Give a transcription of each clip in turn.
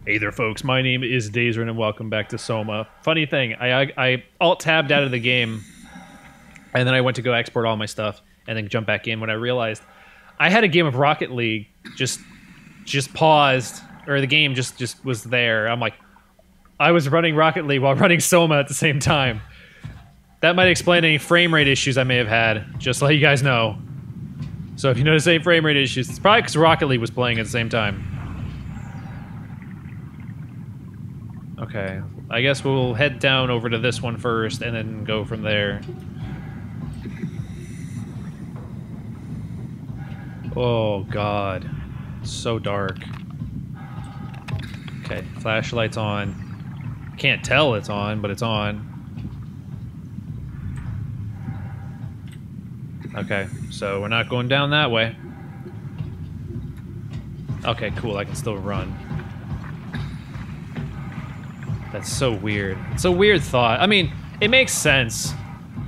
Hey there, folks. My name is Daizoren, and welcome back to SOMA. Funny thing, I alt-tabbed out of the game, and then I went to go export all my stuff, and then jump back in when I realized I had a game of Rocket League just paused, or the game just was there. I'm like, I was running Rocket League while running SOMA at the same time. That might explain any frame rate issues I may have had, just to let you guys know. So if you notice any frame rate issues, it's probably because Rocket League was playing at the same time. Okay, I guess we'll head down over to this one first and then go from there. Oh god, it's so dark. Okay, flashlight's on. Can't tell it's on, but it's on. Okay, so we're not going down that way. Okay, cool, I can still run. That's so weird. It's a weird thought. I mean, it makes sense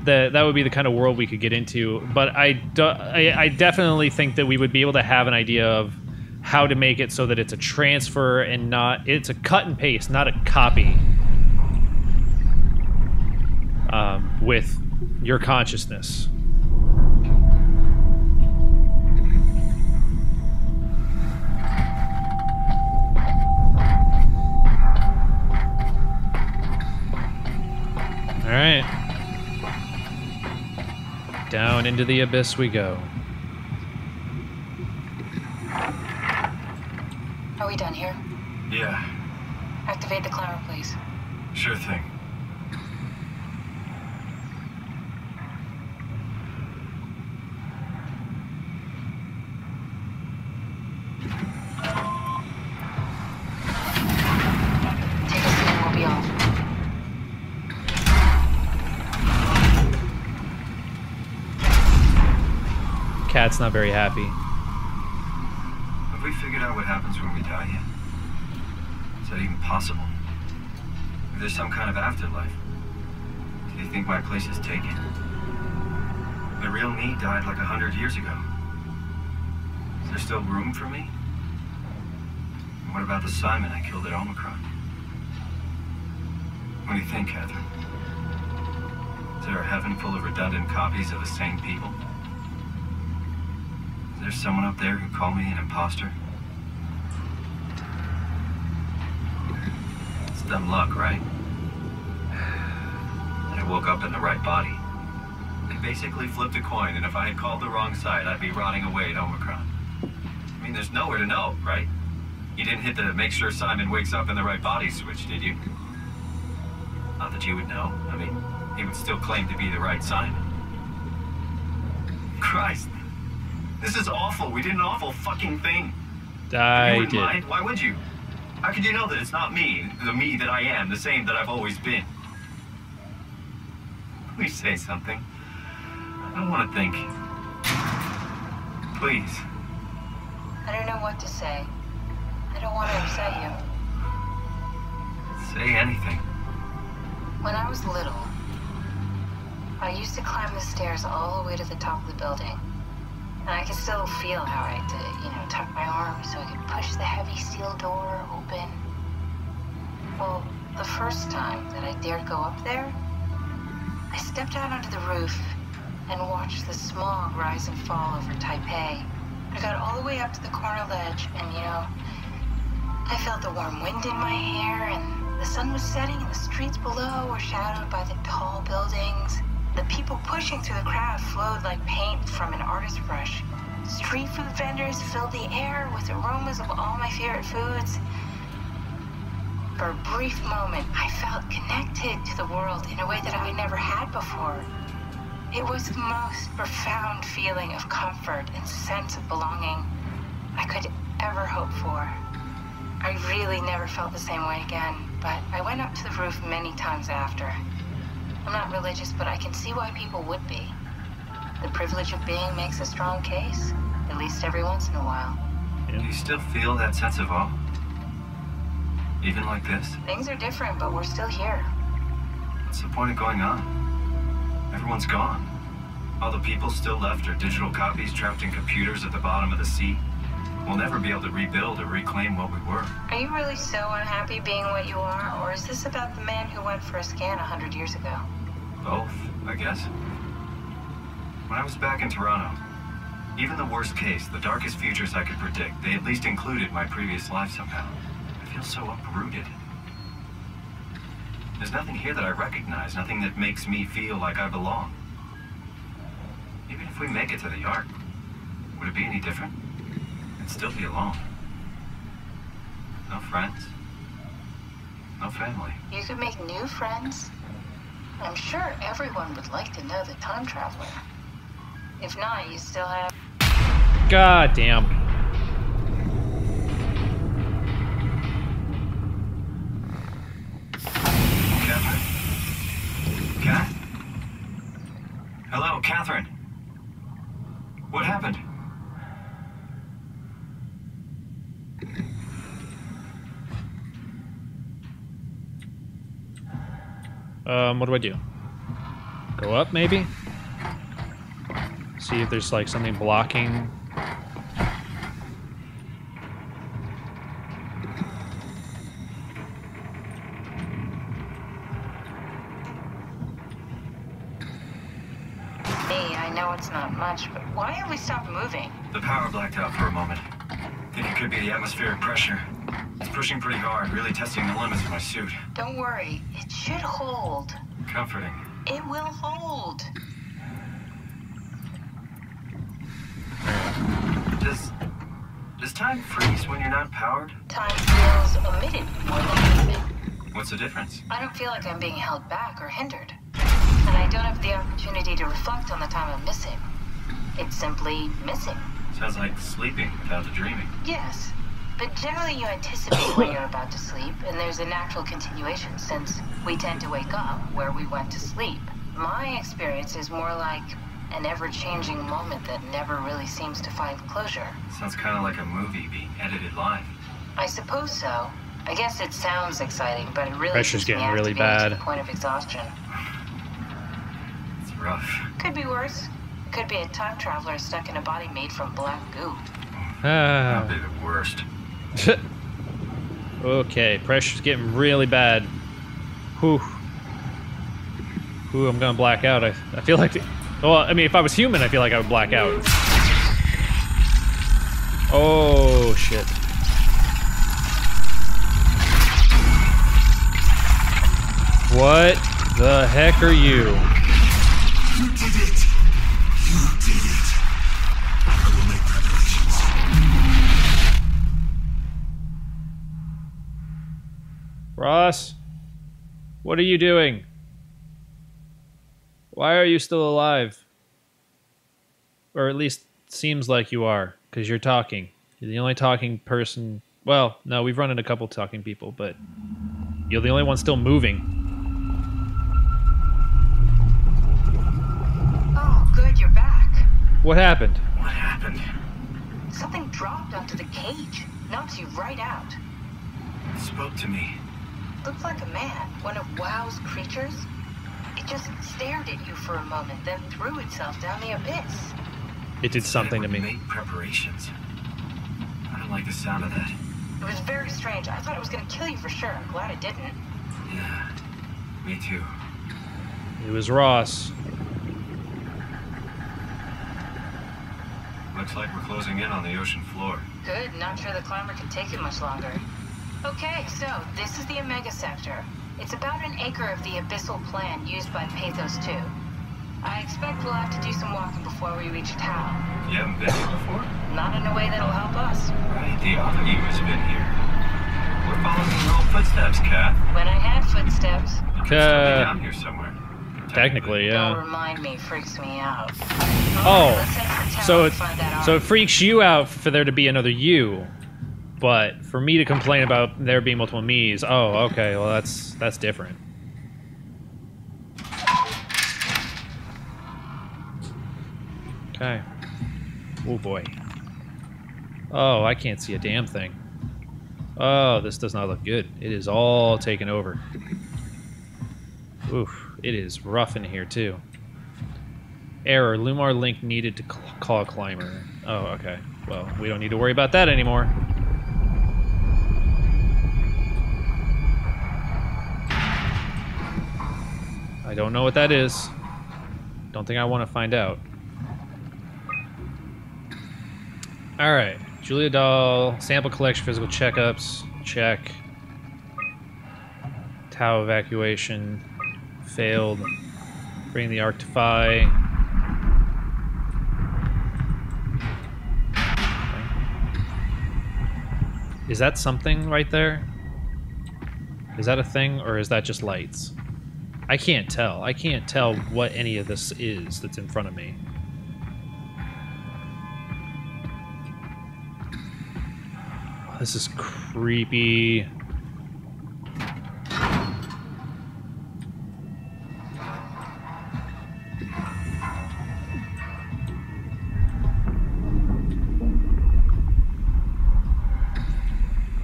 that that would be the kind of world we could get into, but I definitely think that we would be able to have an idea of how to make it so that it's a transfer and not... It's a cut and paste, not a copy. With your consciousness. Alright. Down into the abyss we go. Are we done here? Yeah. Activate the climber, please. Sure thing. Take a seat and we'll be off. Cat's not very happy. Have we figured out what happens when we die yet? Is that even possible? Is there some kind of afterlife? Do you think my place is taken? The real me died like 100 years ago. Is there still room for me? And what about the Simon I killed at Omicron? What do you think, Catherine? Is there a heaven full of redundant copies of the same people? Is there someone up there who called me an imposter? It's dumb luck, right? That I woke up in the right body. I basically flipped a coin, and if I had called the wrong side, I'd be rotting away at Omicron. I mean, there's nowhere to know, right? You didn't hit the make sure Simon wakes up in the right body switch, did you? Not that you would know. I mean, he would still claim to be the right Simon. Christ. This is awful. We did an awful fucking thing. I did. Mind? Why would you? How could you know that it's not me, the me that I am, the same that I've always been? Please say something. I don't want to think. Please. I don't know what to say. I don't want to upset you. Say anything. When I was little, I used to climb the stairs all the way to the top of the building. And I could still feel how I had to, tuck my arms so I could push the heavy steel door open. Well, the first time that I dared go up there, I stepped out onto the roof and watched the smog rise and fall over Taipei. I got all the way up to the corner ledge and, I felt the warm wind in my hair and the sun was setting and the streets below were shadowed by the tall buildings. The people pushing through the crowd flowed like paint from an artist's brush. Street food vendors filled the air with aromas of all my favorite foods. For a brief moment, I felt connected to the world in a way that I never had before. It was the most profound feeling of comfort and sense of belonging I could ever hope for. I really never felt the same way again, but I went up to the roof many times after. I'm not religious, but I can see why people would be. The privilege of being makes a strong case, at least every once in a while. Yeah. Do you still feel that sense of awe? Even like this? Things are different, but we're still here. What's the point of going on? Everyone's gone. All the people still left are digital copies trapped in computers at the bottom of the sea. We'll never be able to rebuild or reclaim what we were. Are you really so unhappy being what you are, or is this about the man who went for a scan 100 years ago? Both, I guess. When I was back in Toronto, even the worst case, the darkest futures I could predict, they at least included my previous life somehow. I feel so uprooted. There's nothing here that I recognize, nothing that makes me feel like I belong. Even if we make it to the Ark, would it be any different? I'd still be alone. No friends. No family. You could make new friends. I'm sure everyone would like to know the time traveler. If not, you still have... God damn. Catherine? Cat? Hello, Catherine. What happened? What do I do? Go up, maybe? See if there's like something blocking. Hey, I know it's not much, but why have we stopped moving? The power blacked out for a moment. Think it could be the atmospheric pressure. It's pushing pretty hard, really testing the limits of my suit. Don't worry, it should hold. Comforting. It will hold. Does time freeze when you're not powered? Time feels omitted more than moving. What's the difference? I don't feel like I'm being held back or hindered. And I don't have the opportunity to reflect on the time I'm missing. It's simply missing. Sounds like sleeping without the dreaming. Yes. But generally you anticipate when you're about to sleep, and there's a natural continuation since we tend to wake up where we went to sleep. My experience is more like an ever-changing moment that never really seems to find closure. Sounds kind of like a movie being edited live. I suppose so. I guess it sounds exciting, but it really Pressure's keeps me getting really activated bad. to the point of exhaustion. It's rough. Could be worse. Could be a time traveler stuck in a body made from black goo. That'd be the worst. Okay, pressure's getting really bad. Whew. Ooh, I'm gonna black out. I feel like... Well, I mean, if I was human, I feel like I would black out. Oh, shit. What the heck are you? You did it! You did it! I will make preparations. Ross? What are you doing? Why are you still alive? Or at least seems like you are, because you're talking. You're the only talking person. Well, no, we've run into a couple talking people, but you're the only one still moving. Oh, good, you're back. What happened? What happened? Something dropped onto the cage. Knocks you right out. It spoke to me. Looked like a man, one of WoW's creatures. It just stared at you for a moment, then threw itself down the abyss. It did something to me. Make preparations. I don't like the sound of that. It was very strange. I thought it was going to kill you for sure. I'm glad it didn't. Yeah, me too. It was Ross. Looks like we're closing in on the ocean floor. Good. Not sure the climber can take it much longer. Okay, so this is the Omega Sector. It's about an acre of the abyssal plan used by Pathos 2. I expect we'll have to do some walking before we reach town. You haven't been here before? Not in a way that'll help us. Right, the other you has been here. We're following your old footsteps, Kat. When I had footsteps. You could still be down here somewhere. Technically, Don't yeah. remind me, freaks me out. Oh, Let's head to town so and find that so it arm. freaks you out for there to be another you, but for me to complain about there being multiple me's, oh, okay, well that's different. Okay. Oh boy. Oh, I can't see a damn thing. Oh, this does not look good. It is all taken over. Oof, it is rough in here too. Error, Lumar link needed to call climber. Oh, okay. Well, we don't need to worry about that anymore. I don't know what that is. Don't think I want to find out. Alright. Julia doll, sample collection, physical checkups, check. Tau evacuation, failed. Bring the Arc to Phi. Is that something right there? Is that a thing, or is that just lights? I can't tell. I can't tell what any of this is that's in front of me. Oh, this is creepy.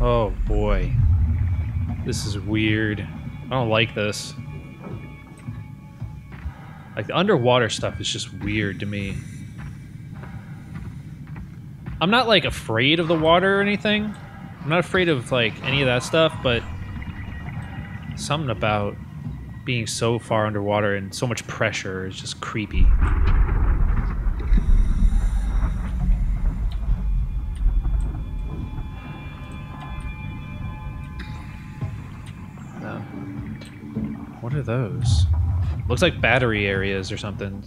Oh boy. This is weird. I don't like this. Like, the underwater stuff is just weird to me. I'm not, like, afraid of the water or anything. I'm not afraid of, like, any of that stuff, but something about being so far underwater and so much pressure is just creepy. What are those? Looks like battery areas or something.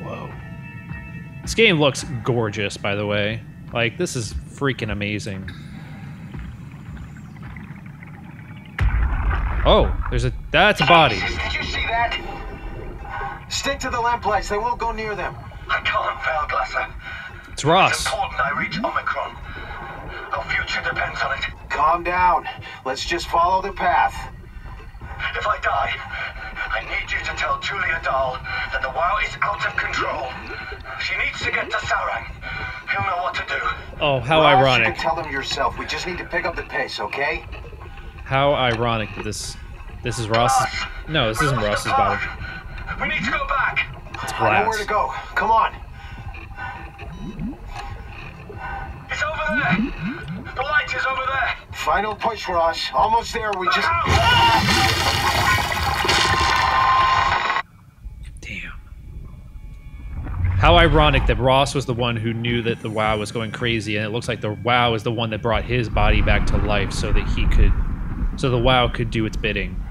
Whoa. This game looks gorgeous, by the way. Like, this is freaking amazing. Oh, that's a body. Did you see that? Stick to the lamplights. They won't go near them. I can't, Valglasser. It's Ross. It's important I reach Omicron. Our future depends on it. Calm down. Let's just follow the path. If I die, I need you to tell Julia Dahl that the WoW is out of control. She needs to get to Sarang. He'll know what to do. Oh, how Ross, ironic. you can tell them yourself. We just need to pick up the pace, okay? How ironic that this is Ross's... No, this isn't Ross's body. We need to go back. It's I know where glass. to go. Come on. It's over there. The light is over there. Final push, Ross. Almost there. We just... Damn. How ironic that Ross was the one who knew that the WoW was going crazy, and it looks like the WoW is the one that brought his body back to life so that he could... So the WoW could do its bidding.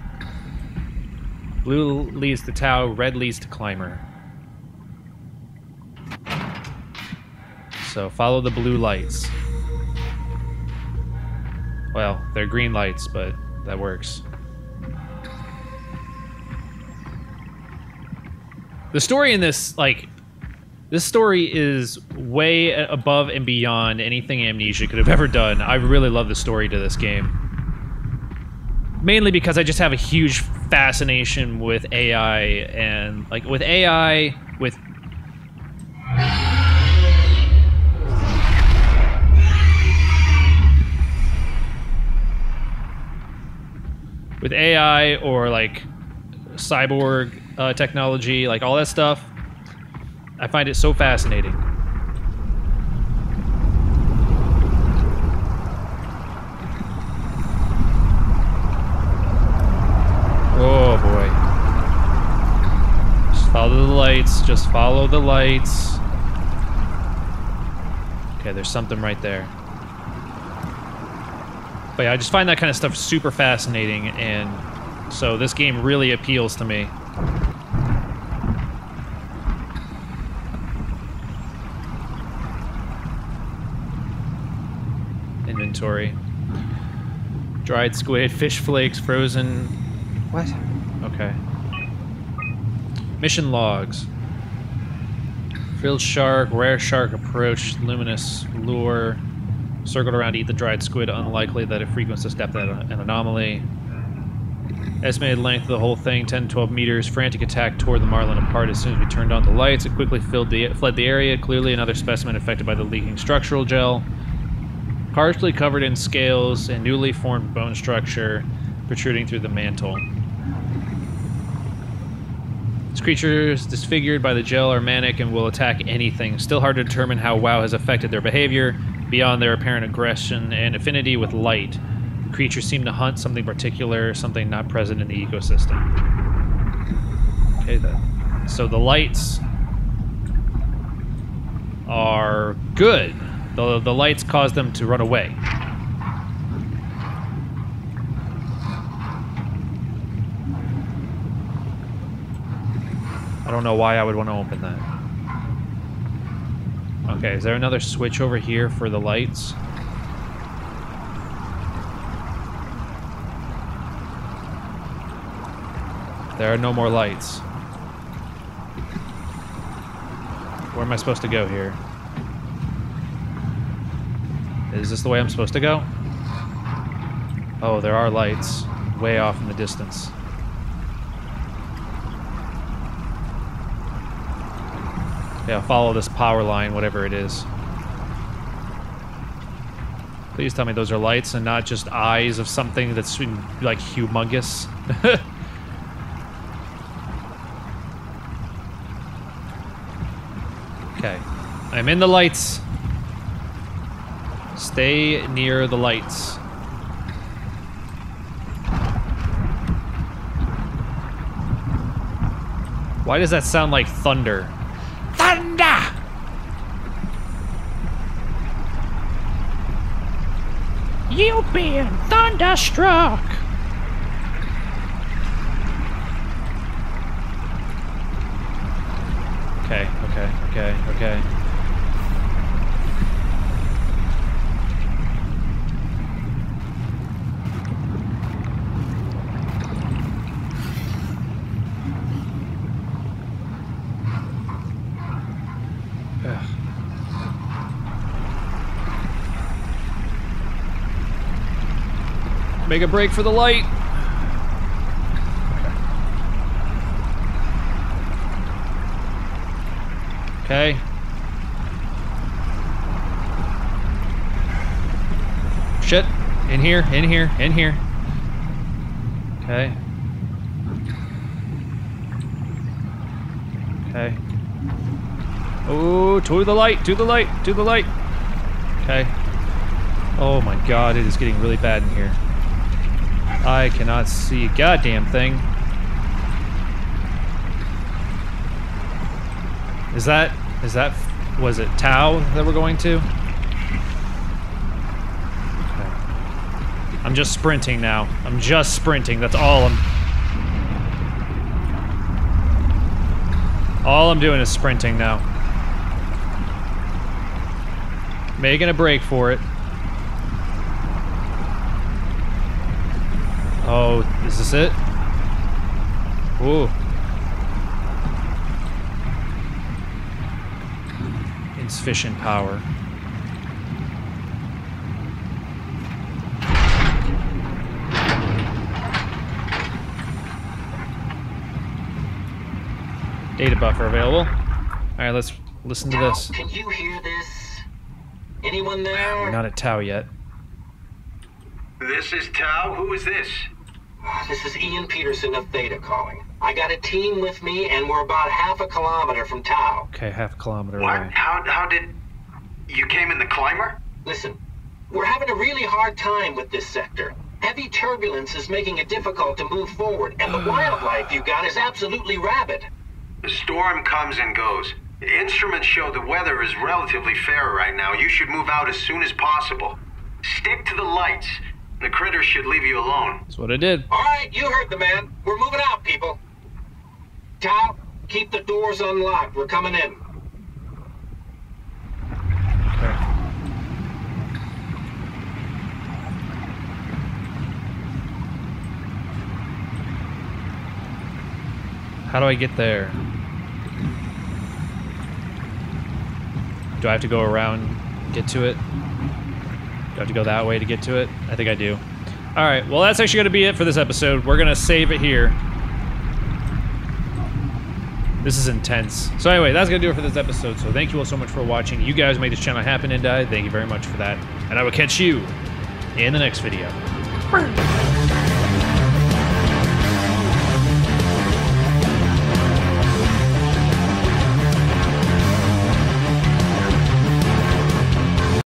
Blue leads to Tau, red leads to Climber. So follow the blue lights. Well, they're green lights, but that works. The story in this, like, this story is way above and beyond anything Amnesia could have ever done. I really love the story to this game. Mainly because I just have a huge fascination with AI and, like, with AI, with... With AI or, like, cyborg technology, like, all that stuff, I find it so fascinating. Oh, boy. Just follow the lights. Just follow the lights. Okay, there's something right there. But yeah, I just find that kind of stuff super fascinating, and so this game really appeals to me. Inventory. Dried squid, fish flakes, frozen... What? Okay. Mission logs. Frilled shark, rare shark approach, luminous lure. Circled around to eat the dried squid, unlikely that it frequents this depth an anomaly. Estimated length of the whole thing, 10 to 12 meters. Frantic attack tore the marlin apart as soon as we turned on the lights. It quickly fled the area. Clearly another specimen affected by the leaking structural gel. Partially covered in scales and newly formed bone structure protruding through the mantle. These creatures disfigured by the gel are manic and will attack anything. Still hard to determine how WoW has affected their behavior beyond their apparent aggression and affinity with light. The creatures seem to hunt something particular, something not present in the ecosystem. Okay, then. So the lights are good. The lights cause them to run away. I don't know why I would want to open that. Okay, is there another switch over here for the lights? There are no more lights. Where am I supposed to go here? Is this the way I'm supposed to go? Oh, there are lights way off in the distance. Yeah, follow this power line, whatever it is. Please tell me those are lights and not just eyes of something that's like humongous. Okay. I'm in the lights. Stay near the lights. Why does that sound like thunder? Thunder! You've been thunderstruck! Okay. Make a break for the light. Okay. Shit. In here. Okay. Okay. Oh, to the light. Okay. Oh my god, it is getting really bad in here. I cannot see a goddamn thing. Was it Tau that we're going to? Okay. I'm just sprinting now. That's all I'm doing is sprinting now. Making a break for it. Oh, is this it? Ooh. Insufficient power. Data buffer available. Alright, let's listen to this. Can you hear this? Anyone there? We're not at Tau yet. This is Tau. Who is this? This is Ian Peterson of Theta calling. I got a team with me, and we're about half a kilometer from Tau. Okay, half a kilometer What? away. How did... You came in the climber? Listen, we're having a really hard time with this sector. Heavy turbulence is making it difficult to move forward, and the wildlife you got is absolutely rabid. The storm comes and goes. The instruments show the weather is relatively fair right now. You should move out as soon as possible. Stick to the lights. The critters should leave you alone. That's what I did. All right, you heard the man. We're moving out, people. Tau, keep the doors unlocked. We're coming in. Okay. How do I get there? Do I have to go around, get to it? Do I have to go that way to get to it? I think I do. Alright, well that's actually going to be it for this episode. We're going to save it here. This is intense. So anyway, that's going to do it for this episode. So thank you all so much for watching. You guys made this channel happen and die. Thank you very much for that. And I will catch you in the next video.